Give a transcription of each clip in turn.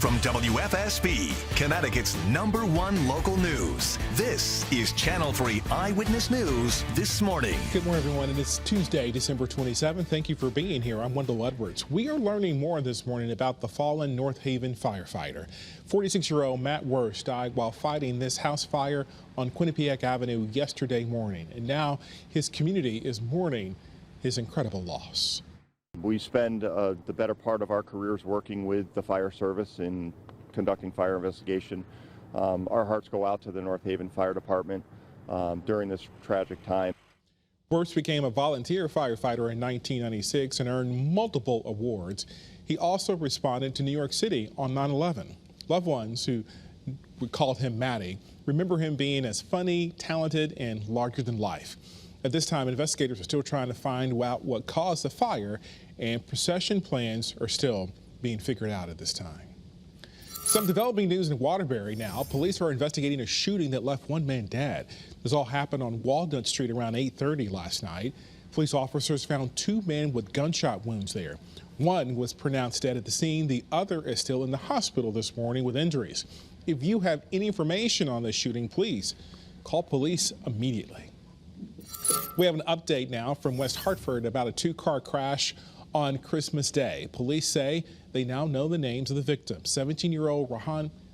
From WFSB, Connecticut's #1 local news, this is Channel 3 Eyewitness News This Morning. Good morning, everyone, and it's Tuesday, December 27th. Thank you for being here. I'm Wendell Edwards. We are learning more this morning about the fallen North Haven firefighter. 46-year-old Matt Worst died while fighting this house fire on Quinnipiac Avenue yesterday morning, and now his community is mourning his incredible loss. We spend the better part of our careers working with the fire service in conducting fire investigation. Our hearts go out to the North Haven Fire Department during this tragic time. Worst became a volunteer firefighter in 1996 and earned multiple awards. He also responded to New York City on 9/11. Loved ones who called him Matty remember him being as funny, talented, and larger than life. At this time, investigators are still trying to find out what caused the fire, and procession plans are still being figured out at this time. Some developing news in Waterbury now. Police are investigating a shooting that left one man dead. This all happened on Walnut Street around 8:30 last night. Police officers found 2 men with gunshot wounds there. One was pronounced dead at the scene. The other is still in the hospital this morning with injuries. If you have any information on this shooting, please call police immediately. We have an update now from West Hartford about a 2-car crash on Christmas Day. Police say they now know the names of the victims. 17-year-old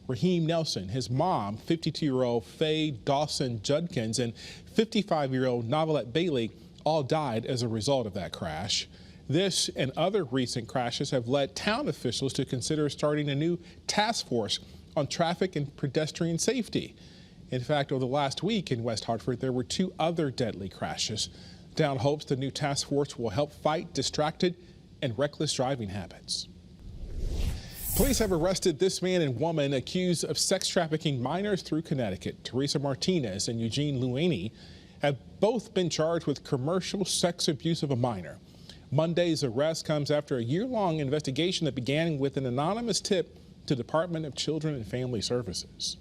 Raheem Nelson, his mom, 52-year-old Faye Dawson Judkins, and 55-year-old Novelette Bailey all died as a result of that crash. This and other recent crashes have led town officials to consider starting a new task force on traffic and pedestrian safety. In fact, over the last week in West Hartford, there were 2 other deadly crashes. Town hopes the new task force will help fight distracted and reckless driving habits. Police have arrested this man and woman accused of sex trafficking minors through Connecticut. Teresa Martinez and Eugene Luaney have both been charged with commercial sex abuse of a minor. Monday's arrest comes after a year-long investigation that began with an anonymous tip to the Department of Children and Family Services.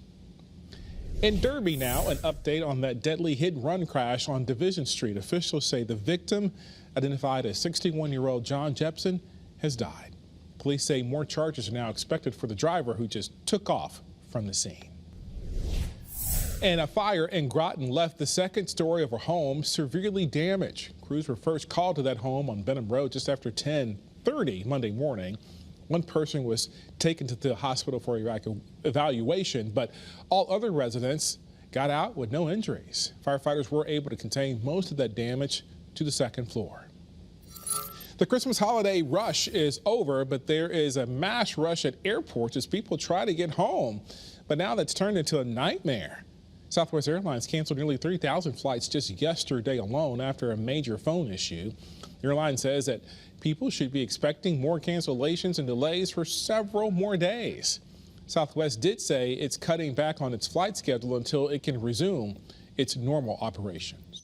In Derby now, an update on that deadly hit-and-run crash on Division Street. Officials say the victim, identified as 61-year-old John Jepson, has died. Police say more charges are now expected for the driver who just took off from the scene. And a fire in Groton left the second story of a home severely damaged. Crews were first called to that home on Benham Road just after 10:30 Monday morning. One person was taken to the hospital for evaluation, but all other residents got out with no injuries. Firefighters were able to contain most of that damage to the second floor. The Christmas holiday rush is over, but there is a mass rush at airports as people try to get home. But now that's turned into a nightmare. Southwest Airlines canceled nearly 3,000 flights just yesterday alone after a major phone issue. The airline says that people should be expecting more cancellations and delays for several more days. Southwest did say it's cutting back on its flight schedule until it can resume its normal operations.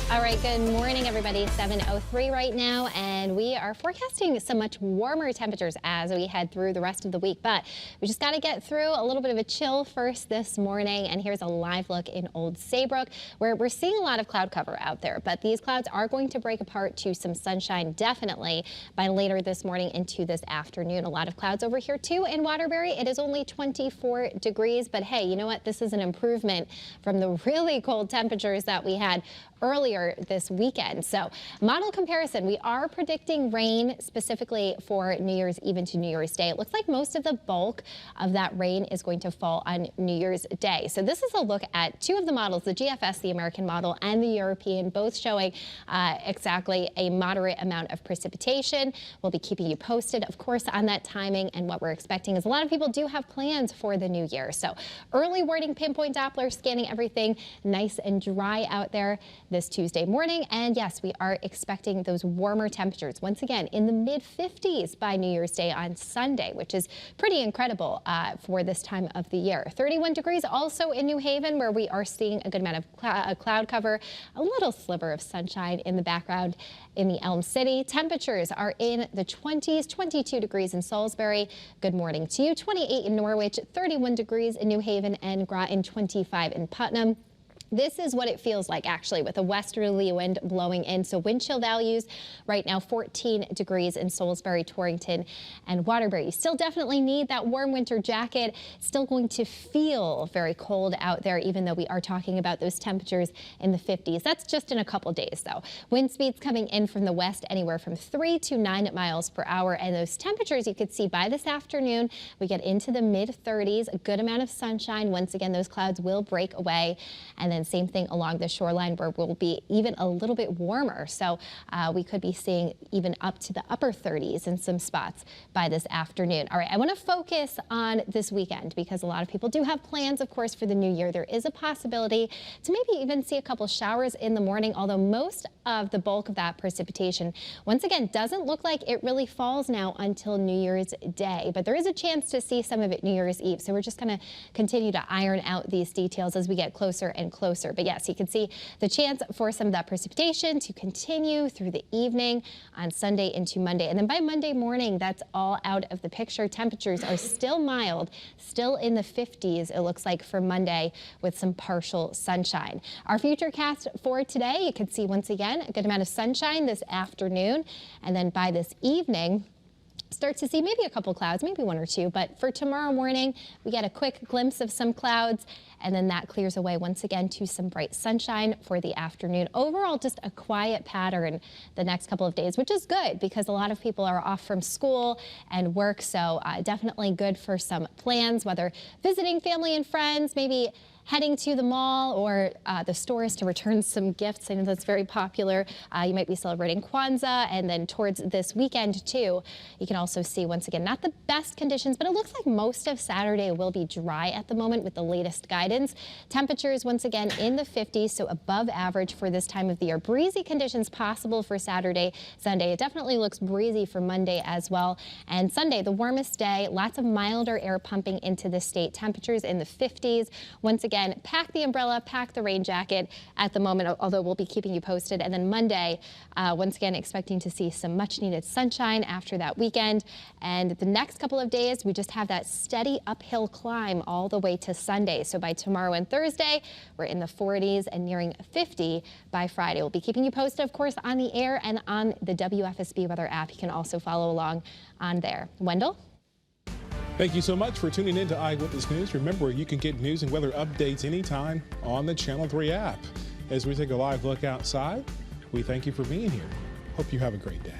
All right, good morning, everybody. 7:03 right now, and we are forecasting some much warmer temperatures as we head through the rest of the week. But we just got to get through a little bit of a chill first this morning. And here's a live look in Old Saybrook, where we're seeing a lot of cloud cover out there. But these clouds are going to break apart to some sunshine definitely by later this morning into this afternoon. A lot of clouds over here, too, in Waterbury. It is only 24 degrees. But hey, you know what? This is an improvement from the really cold temperatures that we had earlier this weekend. So model comparison, we are predicting rain specifically for New Year's Eve into New Year's Day. It looks like most of the bulk of that rain is going to fall on New Year's Day. So this is a look at 2 of the models, the GFS, the American model, and the European, both showing exactly a moderate amount of precipitation. We'll be keeping you posted, of course, on that timing, and what we're expecting is a lot of people do have plans for the new year. So early warning pinpoint Doppler scanning everything nice and dry out there this Tuesday morning. And yes, we are expecting those warmer temperatures once again in the mid-50s by New Year's Day on Sunday, which is pretty incredible for this time of the year. 31 degrees also in New Haven, where we are seeing a good amount of cloud cover, a little sliver of sunshine in the background in the Elm City. Temperatures are in the 20s, 22 degrees in Salisbury. Good morning to you. 28 in Norwich, 31 degrees in New Haven and Groton, 25 in Putnam. This is what it feels like, actually, with a westerly wind blowing in. So wind chill values right now 14 degrees in Salisbury, Torrington, and Waterbury. You still definitely need that warm winter jacket. Still going to feel very cold out there, even though we are talking about those temperatures in the 50s. That's just in a couple days, though. Wind speeds coming in from the west anywhere from 3 to 9 miles per hour. And those temperatures you could see by this afternoon, we get into the mid-30s, a good amount of sunshine. Once again, those clouds will break away. And then same thing along the shoreline, where we'll be even a little bit warmer. So we could be seeing even up to the upper 30s in some spots by this afternoon. All right, I want to focus on this weekend because a lot of people do have plans, of course, for the new year. There is a possibility to maybe even see a couple showers in the morning, although most of the bulk of that precipitation, once again, doesn't look like it really falls now until New Year's Day. But there is a chance to see some of it New Year's Eve. So we're just going to continue to iron out these details as we get closer and closer. But yes, you can see the chance for some of that precipitation to continue through the evening on Sunday into Monday. And then by Monday morning, that's all out of the picture. Temperatures are still mild, still in the 50s, it looks like, for Monday, with some partial sunshine. Our futurecast for today, you can see once again a good amount of sunshine this afternoon. And then by this evening, start to see maybe a couple clouds, maybe one or two, but for tomorrow morning, we get a quick glimpse of some clouds, and then that clears away once again to some bright sunshine for the afternoon. Overall, just a quiet pattern the next couple of days, which is good because a lot of people are off from school and work, so definitely good for some plans, whether visiting family and friends, maybe heading to the mall or the stores to return some gifts. I know that's very popular. You might be celebrating Kwanzaa, and then towards this weekend too, you can also see, once again, not the best conditions, but it looks like most of Saturday will be dry at the moment with the latest guidance. Temperatures once again in the 50s, so above average for this time of the year. Breezy conditions possible for Saturday, Sunday. It definitely looks breezy for Monday as well. And Sunday, the warmest day, lots of milder air pumping into the state. Temperatures in the 50s. Once again, pack the umbrella, pack the rain jacket at the moment, although we'll be keeping you posted. And then Monday, once again, expecting to see some much needed sunshine after that weekend. And the next couple of days, we just have that steady uphill climb all the way to Sunday. So by tomorrow and Thursday, we're in the 40s and nearing 50 by Friday. We'll be keeping you posted, of course, on the air and on the WFSB weather app. You can also follow along on there. Wendell? Thank you so much for tuning in to Eyewitness News. Remember, you can get news and weather updates anytime on the Channel 3 app. As we take a live look outside, we thank you for being here. Hope you have a great day.